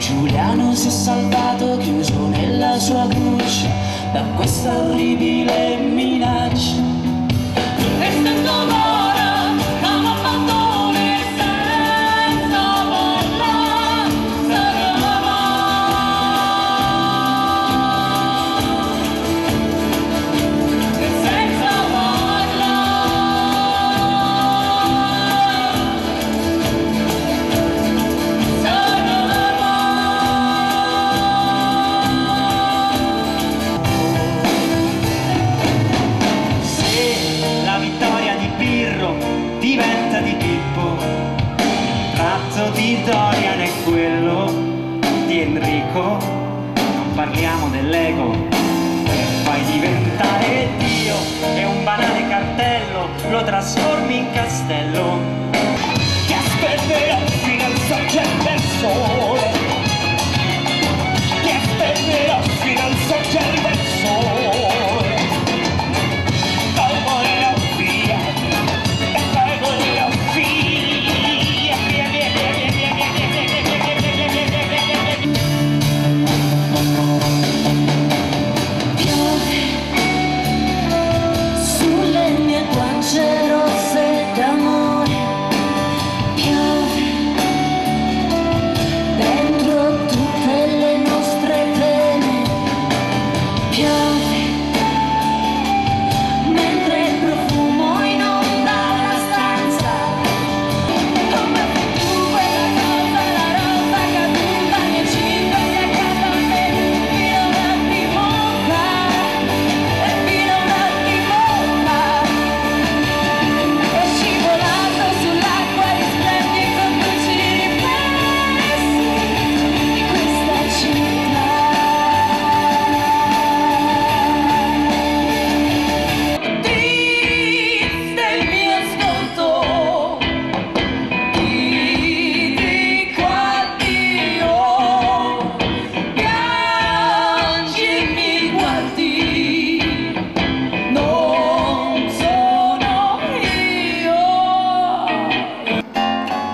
Giuliano si è salvato chiuso nella sua cuccia da questa orribile minaccia. E sento ora non abbandoni senza parlare, senza diventa di Pippo, tratto di Dorian e quello di Enrico. Non parliamo dell'ego, fai diventare Dio e un banale cartello lo trasformi in castello. Ti aspetterò fino al sorgere del sole, ti aspetterò fino al sorgere del sole.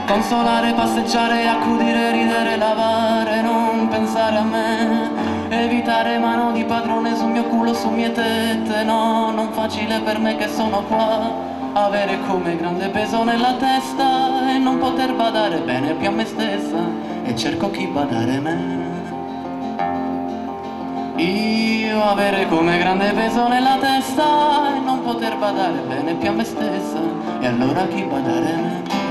Consolare, passeggiare, accudire, ridere, lavare, non pensare a me, evitare mano di padrone sul mio culo, su mie tette, no, non facile per me che sono qua, avere come grande peso nella testa e non poter badare bene più a me stessa, e cerco chi badare me. Io avere come grande peso nella testa e non poter badare bene più a me stessa, e allora chi badare me?